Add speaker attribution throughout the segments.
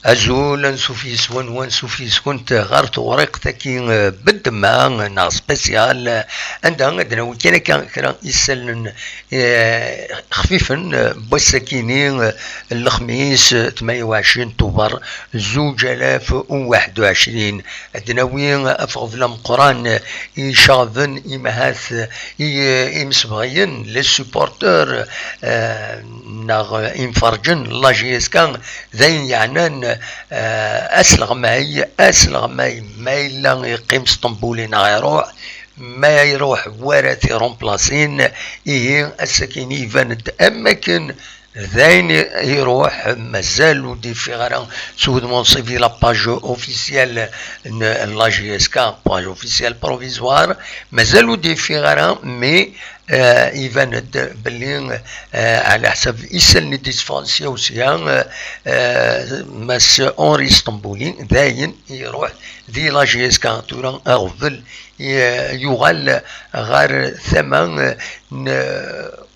Speaker 1: أزول سوفيس وان سوفيس كنت غارت ورق تاكي بالدماء نا سبيسيال عندها عندنا وكان كان يسلن خفيفا بوسكيني الخميس 28 اكتوبر 2021 عندنا وين افضل القران يشاذن يمهاث يمسبغين لي سوبورتور ناغ ينفرجن لا جي اس كان ذين يعنان اسلغ ماي ما الا يقيم اسطنبولين غيروح ما يروح ورثي رومبلاسين إيه السكين يفند أماكن ذين يروح مازالو دي فيغران سود منصفي لا باج اوفيسيال لا جي اس كا باج اوفيسيال بروفيزوار مازالو دي فيغران مي يفند بلي على حسب يسالني ديسفونسيا وسيان ماس اونري اسطنبولي داين يروح دي لا جي اس كا توران اغفل يغال غار ثمن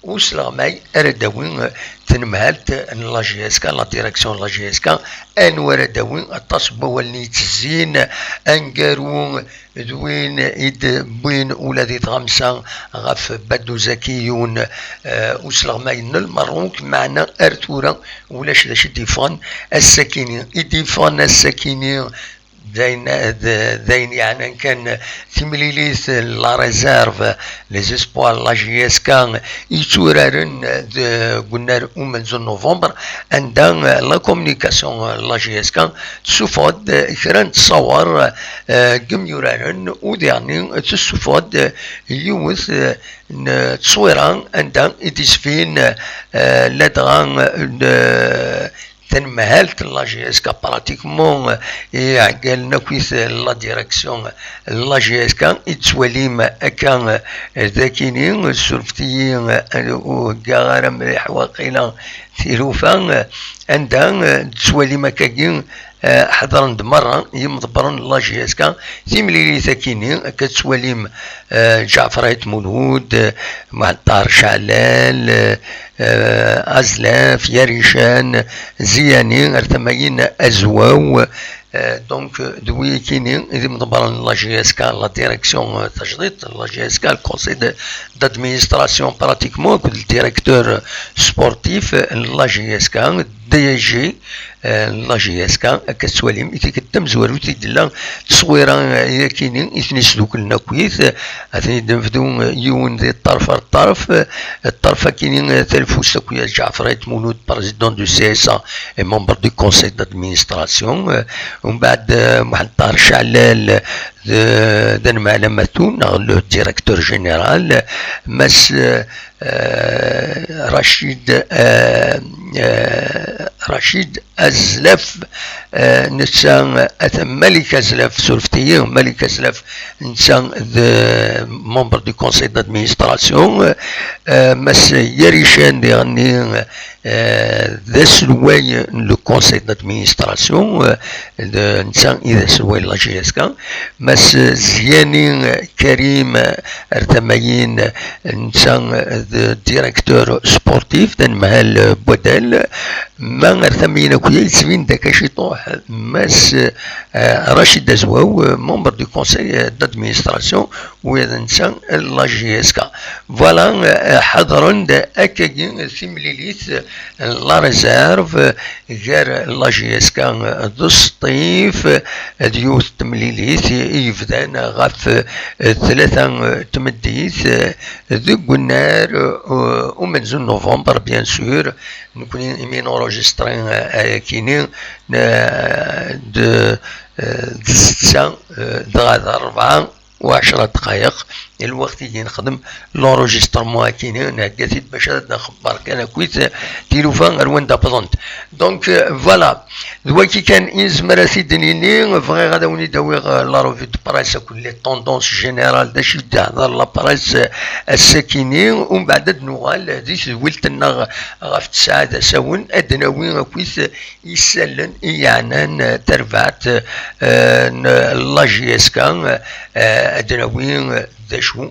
Speaker 1: وصل معي اردوين تنمهلت لا جي اس كا لا ديريكسيون لا جي اس كا ان وردوين التصب واللي تزين انقارو دوين ايد بوين ولادي غمسة غف بدو زكيون وصل معي المروك معنا ارتورا ولاش داش ديفان السكيني ديفان السكيني داين يعني كان تمليليث لا ريزيرف لي زيسبوار لا جي اس كان يتورارن قلنا من نوفمبر عندها لا كومونيكاسيون لا جي اس كان تسوفود كران تصور كم يورارن وديعني تسوفود يوث تصويران عندها يتسفين لدغان تنمهلت لا جي اس كا براتيكمون قالنا كويس لا ديريكسيون لا جي اس كا يتسواليم كان ذاكينين السلفتيين وكاغارا مليح واقيلا ثيروفان عندها تسواليم كاكين حضرن مرة يمضبرن لا جي اس كا ثيمليلي ثاكينين كتسواليم جعفريت مولود معطار شعلال أزلاف يريشان زيانين ارتماين أزواو دونك دوي كينين إذا مدبرن لا جي اس كا لا ديريكسيون تجديد لا جي اس كا الكونسي دادمينستراسيون براتيكمون الديريكتور سبورتيف لا جي اس كا دي جي لا جي اس كا كتسواليم يتكتم زوارو تيدلا تصويرا ياكينين يتنسدوك لنا كويس هذي نفدو يون ذي الطرف كينين تلفوس كويا جعفريت مولود بريزيدون دو سي اس ا اي ممبر دو كونسي دادمينستراسيون ومن بعد محطار شعلال دن معلماتون لو ديريكتور جينيرال مس رشيد أزلف نسان ملك أزلف سولفتيه ملك أزلف نسان ممبر دو كونسي دادمينستراسيون مس يريشان ديغني ذا سلواي لو كونسي دادمينستراسيون نسان إذا سلواي لا جي اس كا مس زياني كريم ارتماين نسان ديريكتور سبورتيف دان مهال بودال ما ارتمينا كويا يتسبين داك شي طوح ماس رشيد ازواو ممبر دو كونسي دادمينستراسيون وهذا نسان لا جي اس كا فوالا حضرن اكاكين ثيمليليث لا ريزيرف غير لا جي اس كا دو سطيف ديوث تمليليث يفدان غاف ثلاثة تمديث ذو قنار ومن نوفمبر بيان سور نكون يمين اورجسترين كينين د 6 دغا 4 و10 دقائق الوقت يجي نخدم لونجسترمون كاينين هكاثي باش نخبر كان كويس تيلوفان روان دا بلونت دونك فوالا دلوقتي كان يزمر سيدنيني فغي غادا وني داوي لا روفي دو برايس كل لي طوندونس جينيرال داش تهضر لا برايس الساكنين ومن بعد نوغال ديس ولتنا غاف 9 ساون ادناوي كويس يسلن يعنان ترفعت لا جي اس كان ادناوي ذا شو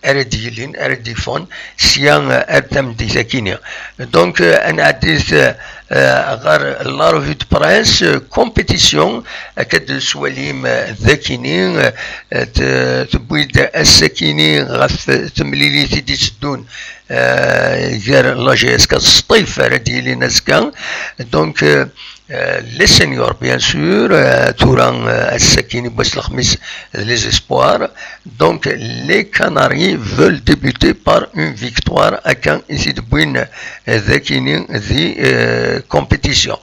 Speaker 1: أرد يفون سيان أرتم دي ذاكينيا دونك أنا عديت غير لا روفي دو برانس كومبيتيسيون أكاد سواليم ذاكينين تبويد الساكيني غف تمليلي تيدي تدون غير لا جي اس كا الصيف ردي لي ناسكا دونك les seniors bien sûr Touran Al-Sakini Bouss Al-Khamis les espoirs donc les Canaries veulent débuter par une victoire à Caen ici de Bouin Zakini the compétition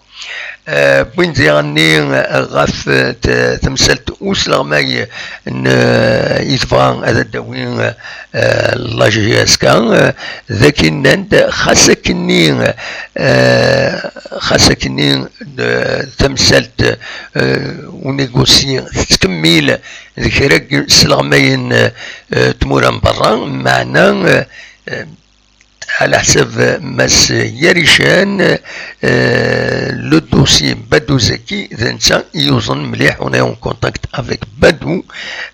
Speaker 1: بوين زيغني غاف تمثلت أوسلغماي يتبغى هذا الدوين لاجي اسكان ذاكي ناند خاصكني تمثلت ونيغوسي تكميل ذكرك سلغماين تمورا برا معنا على حسب ماس يريشان لو دوسي بدو زكي ذنسا يوزن مليح on est en contact avec Badou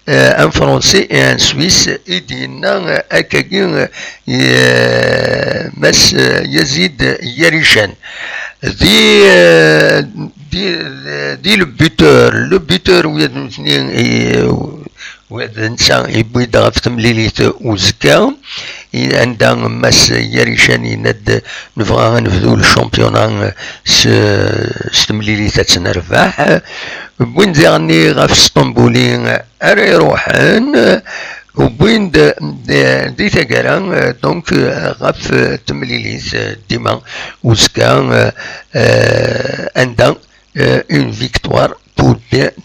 Speaker 1: un français et un suisse يدينا أكاكين ماس يزيد يريشان دي لو بوتور ويا اثنين وذنسا يبوي دغف تمليليت وزكا عندها ماس يريشاني ند نبغى نفذو الشامبيونا ستمليليت تنربح بوين ديغني غاف اسطنبولي اري روحان وبوين دي تاكارا دونك غاف تمليليت ديما وزكا عندها une victoire pour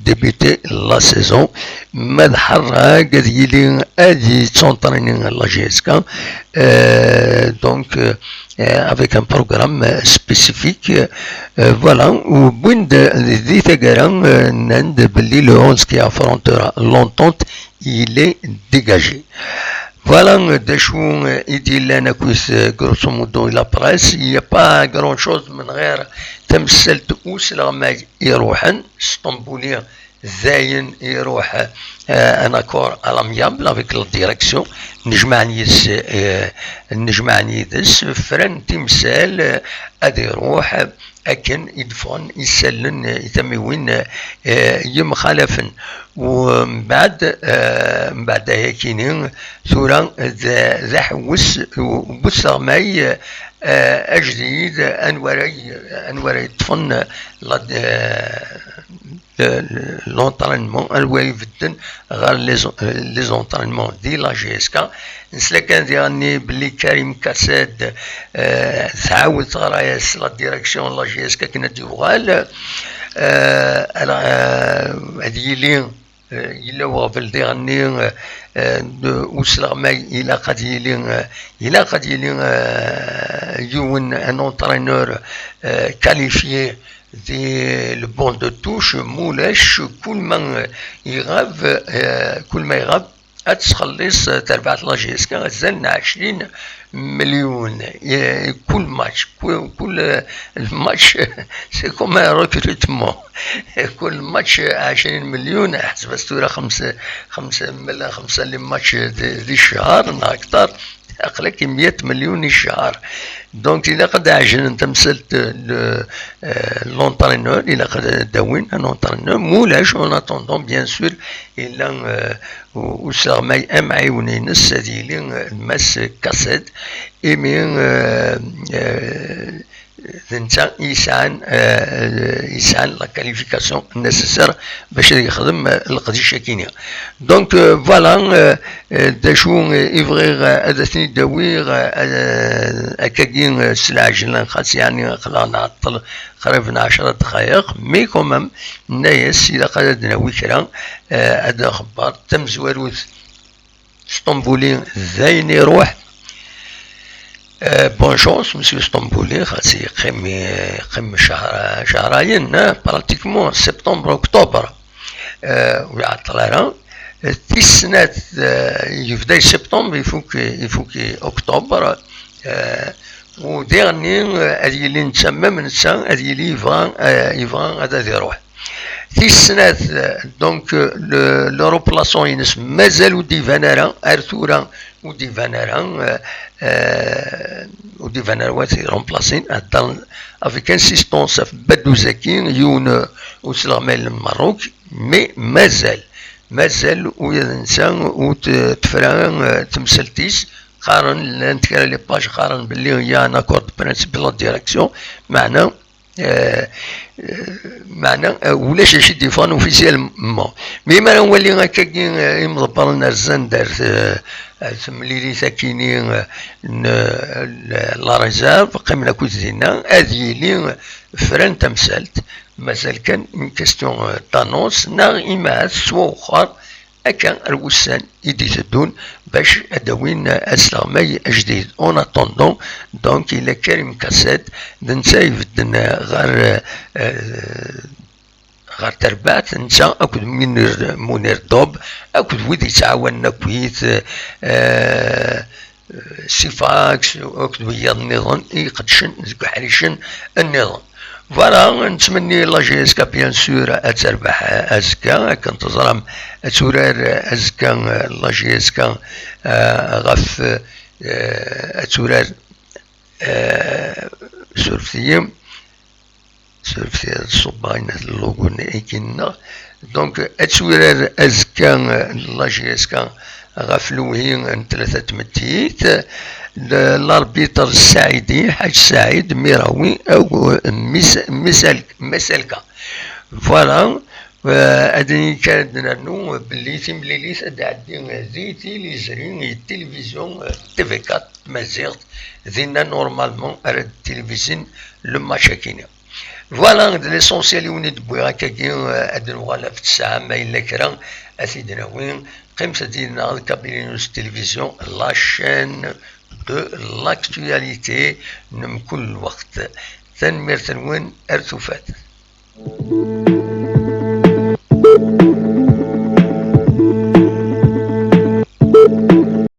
Speaker 1: débuter la saison. Madhara Gadili a dit s'entraîner à la GSK, donc avec un programme spécifique. Voilà, où Bund dit Nand Belli, le 11 qui affrontera l'entente, il est dégagé. Voilà, Dachou, il dit grosso modo la presse, il n'y a pas grand chose, mais تمثلت أوسلغما يروحن اسطنبوليا زاين يروح ان اكور الاميابل افيك لا ديريكسيون نجمع نيدس فرن تمثال ادي يروح اكن يدفون يسلن يتموين يمخالفن ومن بعد هيكينين ثورا ذا حوس بوسغماي أجديد أنوري طفن l'entraînement الواي فدن غير لي زونطرينمون دي لا جي اس كا نسلا كان ديالني بلي كريم كاساد تعاود تغرايس لا ديريكسيون لا جي اس كا كنا ديوغال هادي لي إلا وغفل ديغني وسلغما إلا قد يلي يون ان انترينور كاليفيي دي لو بون دو توش مولاش كل ما يغاب أتخلص تربعة لاجيسكا غزلنا 20 مليون كل ماتش كل الماتش سي كوم ريكروتمون كل ماتش 20 مليون حسب الصورة خمسة الماتش دي الشهر أكثر أقلك 100 مليون الشهر دونك إذا قد عجن أنت مثلت لونترينور إذا قد داوين لونترينور مولاش اون اتوندون بيان سور إلا وسرماي أم عيونينس هذيلي الماس كاسيد إمين ذنتا يسعن لا كاليفيكاسيون نيسيسير باش يخدم القضيه كينيا دونك فوالا داشو يفغيغ ادثني داويغ اكاكين سلاجلان خاص يعني خلا نعطل قريبنا 10 دقائق مي كومام نايس اذا قعدنا وكرا هذا خبار تم زواروث اسطنبولي زين يروح بون شونس مسيو اسطنبولي خاص يقيم شهرين براتيكمون سبتمبر اكتوبر ويعطل راه السنات يبدا سبتمبر يفوكي اكتوبر وديرني هذه اللي نتسمى من السنه هذه اللي يفغى هذا يروح تيسنات دونك لو روبلاسون ينس مازالو ديفانارا ارثورا وديفانارا وديفانارا واتي رومبلاسين افيك انسيستونس بدو زكي يون وسلغمال المروك مي مازال وينسان وتفران تمثلتيس قارن نتكلم لي باج قارن باللي هي ان اكورد برانسيب لا ديريكسيون معناه معنى ولاش شي ديفان اوفيسيالمون مي ما نولي هكاكي يمضبر لنا الزندر مليلي ساكنين لا ريزيرف قمنا كوزينا هذه لي فران تمثلت مازال كان اون كاستيون دانونس ناغ ايماس سوا اخر هكا الوسان يديتدون باش ادوين اسلامي جديد اون اتوندون دونك الى كريم كاسات نسايف غير غير تربات نتا اكد منير دوب اكد ودي تعاوننا كويت سيفاكس اكد ويا النظام يقدشن حريشن النظام فوالا نتمني لا جي اس كا بيان سور تربح ازكا كنتظرم تورار ازكا لا جي اس كا غف تورار سورفيم الصباين اللوغو نيكينا دونك تورار ازكا لا جي اس كا غف لوهين ثلاثة تمتيت الاربيتر السعيدي حاج سعيد ميراوي او مسالكا فوالا هادي كانت نانو باللي تمليليت هاد عندي زيتي لي زرين التلفزيون تي في 4 مازيغت دينا نورمالمون على التلفزيون لما شاكينا فوالا ليسونسيال اللي ونيت بوي هكاكي هاد الوغالا في الساعه ما الا كرا اسيدنا وين قيمت ديالنا الكابينوس تلفزيون لا شين de l'actualité من كل وقت تنمير تنوين ارتفات